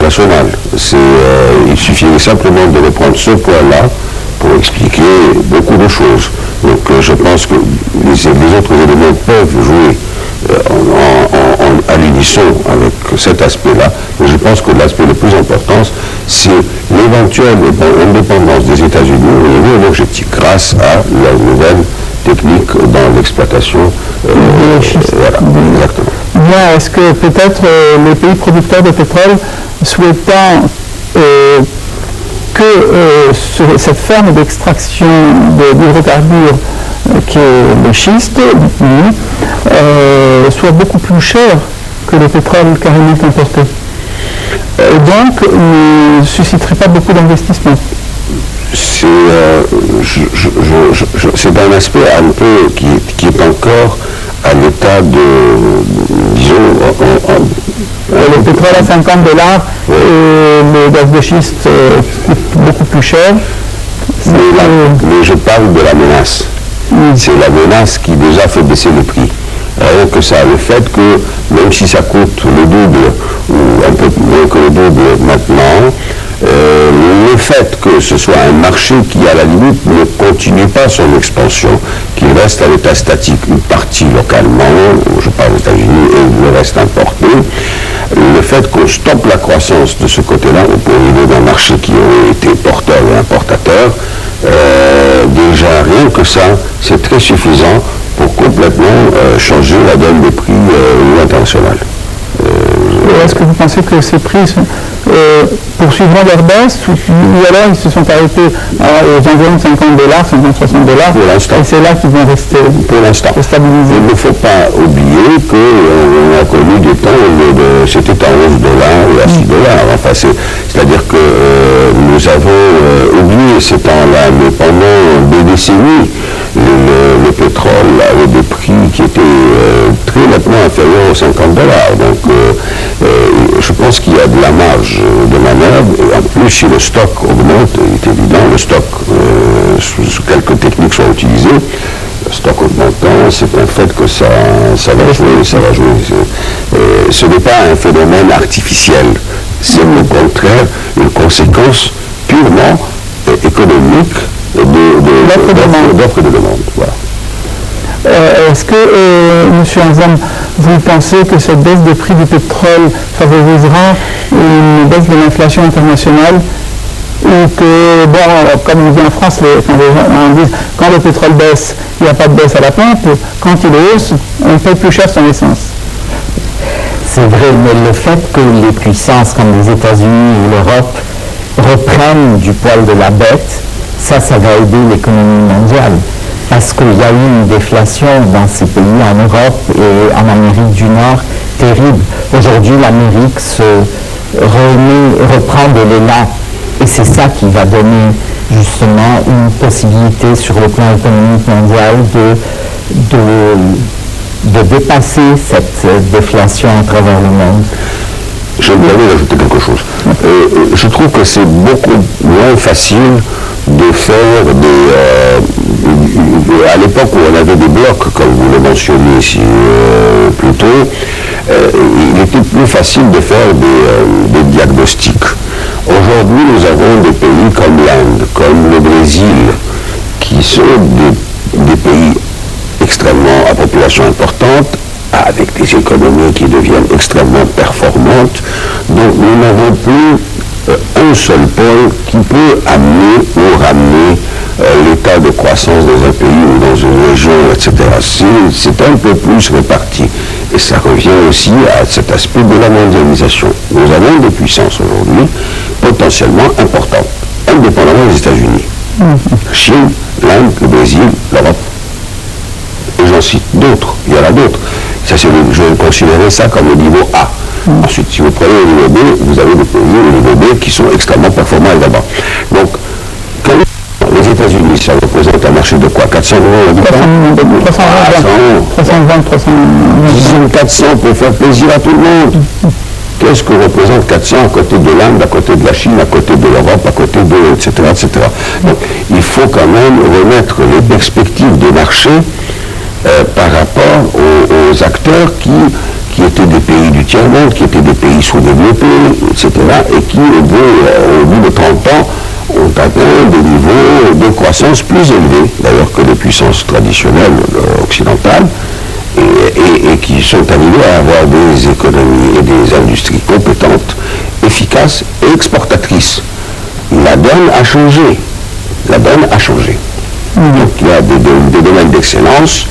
international. Il suffit simplement de reprendre ce point-là pour expliquer beaucoup de choses. Donc je pense que les autres éléments peuvent jouer à l'unisson avec cet aspect-là, mais je pense que l'aspect le plus important, c'est l'éventuelle indépendance des États-Unis au niveau énergétique, grâce à la nouvelle technique dans l'exploitation. Voilà, exactement. Bien, est-ce que peut-être les pays producteurs de pétrole souhaitant que cette ferme d'extraction d'hydrocarbures qui est le schiste, soit beaucoup plus cher que le pétrole carrément importé. Et donc, ne susciterait pas beaucoup d'investissements. C'est un aspect un peu qui est encore à l'état de, disons... le pétrole à $50 et le gaz de schiste coûte beaucoup plus cher. Mais je parle de la menace. C'est la menace qui déjà fait baisser le prix. Rien que ça, le fait que, même si ça coûte le double, ou un peu moins que le double maintenant, le fait que ce soit un marché qui, à la limite, ne continue pas son expansion, qu'il reste à l'état statique, une partie localement, je parle des États-Unis, et le reste importé, le fait qu'on stoppe la croissance de ce côté-là, au point de vue d'un marché qui aurait été porteur et importateur, déjà rien que ça, c'est très suffisant pour complètement changer la donne des prix au niveau international. Est-ce que vous pensez que ces prix poursuivront leur baisse ou alors ils se sont arrêtés aux environs de $50, $50-$60 pour l'instant. Et c'est là qu'ils vont rester pour l'instant stabilisés. Il ne faut pas oublier qu'on a connu des temps où c'était à $11 et à $6. Enfin, c'est-à-dire que nous avons oublié ces temps-là, mais pendant des décennies, le pétrole avait des prix qui étaient très nettement inférieurs aux $50. Donc je pense qu'il y a de la marge de manœuvre, et en plus si le stock augmente, il est évident, le stock, sous quelques techniques sont utilisées, le stock augmentant, c'est un fait que ça va jouer. Ce n'est pas un phénomène artificiel, c'est au contraire une conséquence purement économique d'offre et de demande. Voilà. Est-ce que, M. Anzam, vous pensez que cette baisse des prix du pétrole favorisera une baisse de l'inflation internationale ou que, bon, comme on dit en France, quand les gens disent quand le pétrole baisse, il n'y a pas de baisse à la pompe, quand il hausse, on paye plus cher son essence? C'est vrai, mais le fait que les puissances comme les États-Unis ou l'Europe reprennent du poil de la bête, ça va aider l'économie mondiale. Parce qu'il y a eu une déflation dans ces pays, en Europe et en Amérique du Nord, terrible. Aujourd'hui, l'Amérique reprend de l'élan. Et c'est ça qui va donner justement une possibilité sur le plan économique mondial de dépasser cette déflation à travers le monde. Je me permets d'ajouter quelque chose. Je trouve que c'est beaucoup moins facile de faire à l'époque où on avait des blocs, comme vous le mentionniez ici plus tôt, il était plus facile de faire des diagnostics. Aujourd'hui, nous avons des pays comme l'Inde, comme le Brésil, qui sont des pays extrêmement à population importante, avec des économies qui deviennent extrêmement performantes. Donc nous n'avons plus un seul pôle qui peut amener ou ramener l'état de croissance dans un pays ou dans une région, etc. C'est un peu plus réparti. Et ça revient aussi à cet aspect de la mondialisation. Nous avons des puissances aujourd'hui potentiellement importantes, indépendamment des États-Unis. La Chine, l'Inde, le Brésil, l'Europe. Et j'en cite d'autres, il y en a d'autres. Ça, je vais considérer ça comme le niveau A. Ensuite, si vous prenez le niveau B, vous avez des pays au niveau B qui sont extrêmement performants évidemment. Donc, les États-Unis, ça représente un marché de quoi? 400 millions d'habitants? 320, 400 pour faire plaisir à tout le monde. Qu'est-ce que représente 400 à côté de l'Inde, à côté de la Chine, à côté de l'Europe, à côté de... etc. etc. Donc, il faut quand même remettre les perspectives de marché par rapport aux acteurs qui qui étaient des pays du tiers-monde, qui étaient des pays sous-développés, etc., et qui, au bout de 30 ans, ont atteint des niveaux de croissance plus élevés, d'ailleurs que les puissances traditionnelles occidentales, et qui sont arrivés à avoir des économies et des industries compétentes, efficaces et exportatrices. La donne a changé. La donne a changé. Donc il y a des domaines d'excellence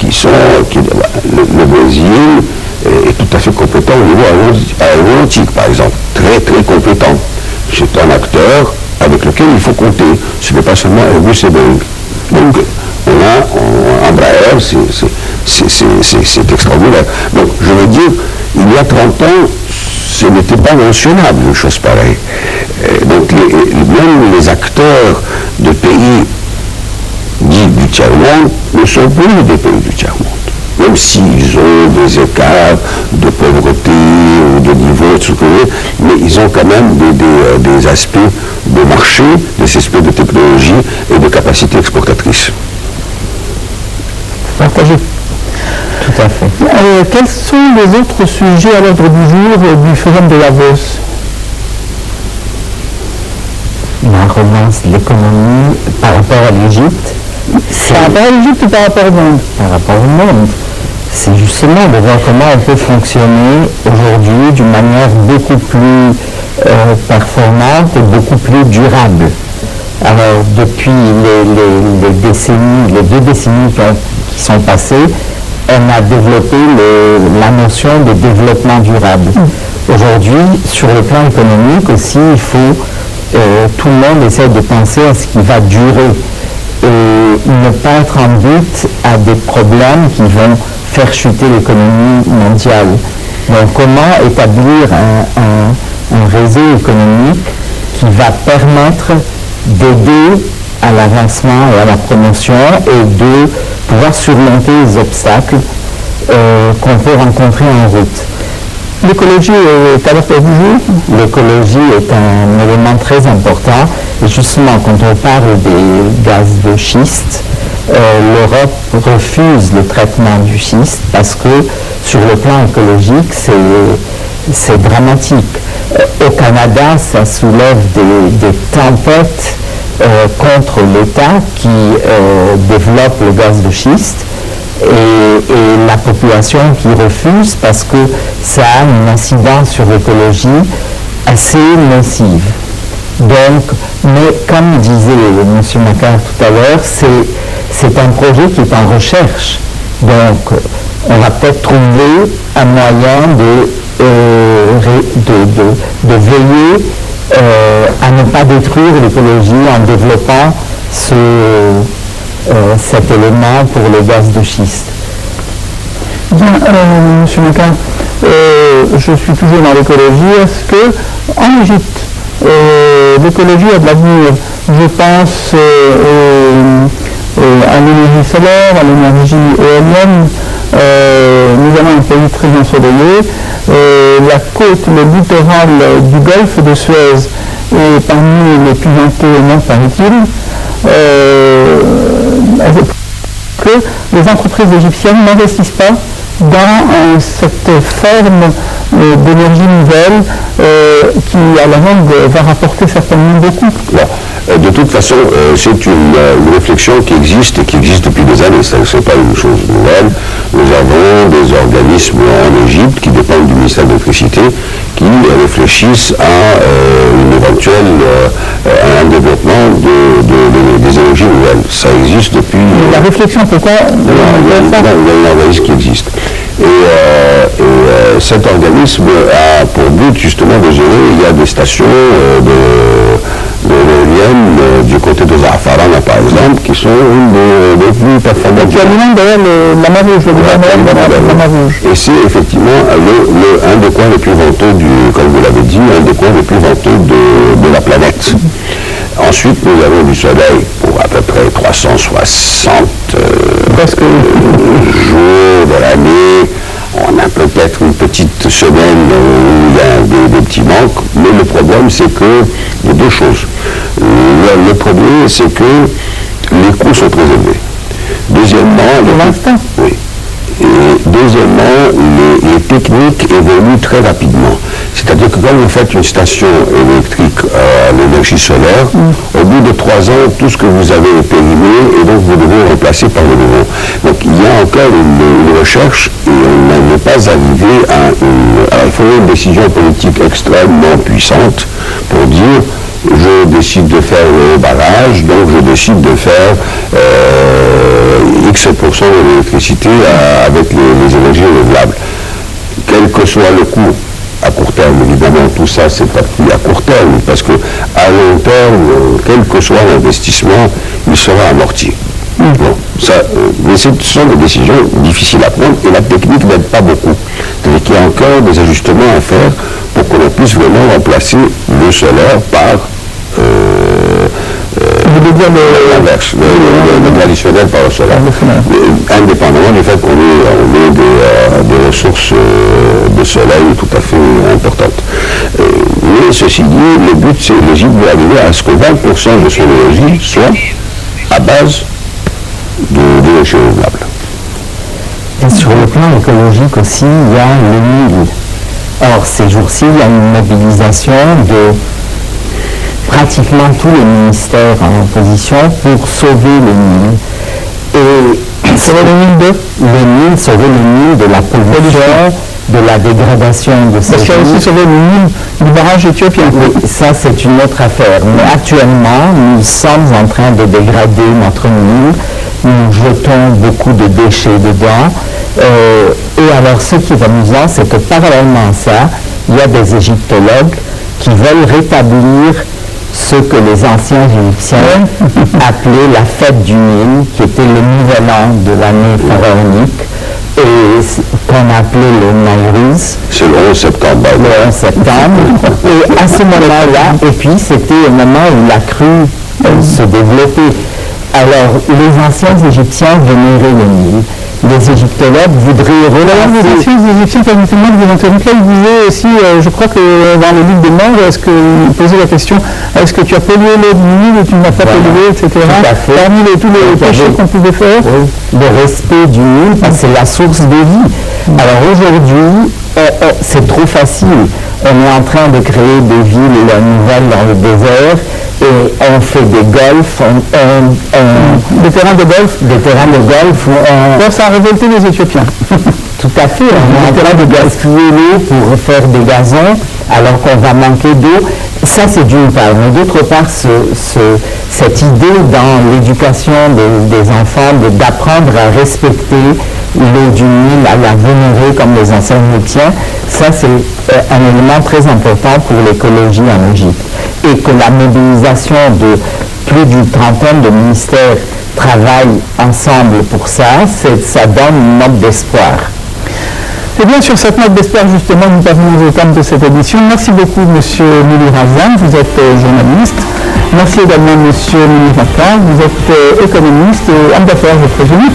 le Brésil est tout à fait compétent au niveau aéronautique, par exemple. Très, très compétent. C'est un acteur avec lequel il faut compter. Ce n'est pas seulement Airbus et Boeing. Donc, on a Embraer, c'est extraordinaire. Donc, je veux dire, il y a 30 ans, ce n'était pas mentionnable, une chose pareille. Donc, même les acteurs de pays dits du tiers-monde ne sont plus des pays du tiers-monde. Même s'ils ont des écarts de pauvreté ou de niveau, mais ils ont quand même des aspects de marché, des aspects de technologie et de capacité exportatrice. Partagé. Tout à fait. Quels sont les autres sujets à l'ordre du jour du Forum de Davos? La relance de l'économie par rapport à l'Égypte. Par rapport à l'Égypte ou par rapport au monde? Par rapport au monde. C'est justement de voir comment on peut fonctionner aujourd'hui d'une manière beaucoup plus performante et beaucoup plus durable. Alors, depuis les deux décennies qui sont passées, on a développé la notion de développement durable. Aujourd'hui, sur le plan économique aussi, il faut tout le monde essaie de penser à ce qui va durer et ne pas être en but à des problèmes qui vont faire chuter l'économie mondiale. Donc comment établir un réseau économique qui va permettre d'aider à l'avancement et à la promotion et de pouvoir surmonter les obstacles qu'on peut rencontrer en route. L'écologie est à l'ordre du jour? L'écologie est un élément très important. Et justement, quand on parle des gaz de schiste, l'Europe refuse le traitement du schiste parce que sur le plan écologique, c'est dramatique. Au Canada, ça soulève des tempêtes contre l'État qui développe le gaz de schiste. Et la population qui refuse parce que ça a une incidence sur l'écologie assez nocive. Donc, mais comme disait M. Macquart tout à l'heure, c'est un projet qui est en recherche. Donc, on va peut-être trouver un moyen de veiller à ne pas détruire l'écologie en développant cet élément pour le gaz de schiste. Bien, M. Macquart, je suis toujours dans l'écologie. Est-ce que, en Égypte, l'écologie a de l'avenir? Je pense à l'énergie solaire, à l'énergie éolienne. Nous avons un pays très ensoleillé. La côte, le littoral du golfe de Suez est parmi les plus venteux au monde, paraît-il. Que les entreprises égyptiennes n'investissent pas dans cette forme d'énergie nouvelle qui, à la longue, va rapporter certainement beaucoup. De toute façon, c'est une réflexion qui existe et qui existe depuis des années. Ce n'est pas une chose nouvelle. Nous avons des organismes en Égypte qui dépendent du ministère de l'Électricité qui réfléchissent à un développement des énergies nouvelles. Ça existe depuis... La réflexion, pourquoi il y a un organisme qui existe. Et cet organisme a pour but justement de gérer, il y a des stations d'éoliennes du côté de Za'afarana par exemple, qui sont une des plus performantes. Tu alimente d'ailleurs la mer Rouge, Et c'est effectivement un des coins les plus venteux, comme vous l'avez dit, un des coins les plus venteux de la planète. Ensuite, nous avons du soleil pour à peu près 360 jours de l'année. On a peut-être une petite semaine où il y a des petits manques, mais le problème, c'est que il y a deux choses. Le premier, c'est que les coûts sont très élevés. Deuxièmement, pour l'instant. Oui. Et deuxièmement, les techniques évoluent très rapidement. C'est-à-dire que quand vous faites une station électrique à l'énergie solaire, au bout de 3 ans, tout ce que vous avez est périmé et donc vous devez remplacer par le nouveau. Donc il y a encore une recherche et on n'est pas arrivé à alors, il faut une décision politique extrêmement puissante pour dire je décide de faire le barrage, donc je décide de faire X% de l'électricité avec les énergies renouvelables. Quel que soit le coût, à court terme, évidemment, tout ça c'est appris à court terme, parce que à long terme, quel que soit l'investissement, il sera amorti. Bon, ça, mais ce sont des décisions difficiles à prendre et la technique n'aide pas beaucoup. C'est-à-dire qu'il y a encore des ajustements à faire pour que l'on puisse vraiment remplacer le solaire par l'inverse, le traditionnel par le solaire. Indépendamment du fait qu'on ait des ressources de soleil tout à fait importantes. Mais ceci dit, le but c'est l'Égypte doit arriver à ce que 20% de son énergie soit à base d'énergie renouvelable. Et sur le plan écologique aussi, il y a le Nil. Or, ces jours-ci, il y a une mobilisation de pratiquement tous les ministères en opposition pour sauver le Nil. Et sauver le Nil sauver le Nil de la pollution, de la dégradation de ces Parce qu'il y a aussi sauver le Nil du barrage éthiopien. Oui, ça c'est une autre affaire. Mais actuellement, nous sommes en train de dégrader notre Nil. Nous jetons beaucoup de déchets dedans. Et alors, ce qui est amusant, c'est que parallèlement à ça, il y a des égyptologues qui veulent rétablir ce que les anciens Égyptiens appelaient la fête du Nil, qui était le nouvel an de l'année pharaonique, et qu'on appelait le Nayrouz. C'est le 11 septembre. Le 11 septembre. Et à ce moment-là, et puis c'était au moment où la crue se développait. Alors, les anciens Égyptiens vénéraient le Nil. Les égyptologues voudraient relancer. Les anciens Égyptiens, permettez-moi de vous interrompre, ils disaient aussi, je crois que dans le livre des morts, ils posaient la question, est-ce que tu as pollué l'eau du Nil ou tu ne l'as pas pollué, etc. Parmi tous les péchés qu'on pouvait faire. Le respect du Nil, parce que c'est la source de vie. Alors aujourd'hui, c'est trop facile. On est en train de créer des villes nouvelles dans le désert et on fait des golfs, des terrains de golf. Donc ça a révolté les Éthiopiens. Tout à fait. On est en train de gaspiller l'eau pour faire des gazons alors qu'on va manquer d'eau. Ça, c'est d'une part. Mais d'autre part, cette idée dans l'éducation des enfants d'apprendre à respecter l'eau du Nil, à la vénérer comme les anciens Égyptiens, ça, c'est un élément très important pour l'écologie en Égypte. Et que la mobilisation de plus d'une trentaine de ministères travaillent ensemble pour ça, ça donne une note d'espoir. Et bien, sur cette note d'espoir, justement, nous parvenons au terme de cette édition. Merci beaucoup, M. Mounir Azam, vous êtes journaliste. Merci également, M. Mounir Makar, vous êtes économiste et homme d'affaires, je présume.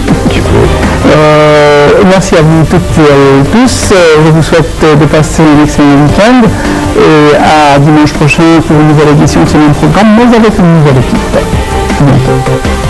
Merci à vous toutes et tous. Je vous souhaite de passer un excellent week-end et à dimanche prochain pour une nouvelle édition de ce même programme, mais avec une nouvelle équipe. À bientôt.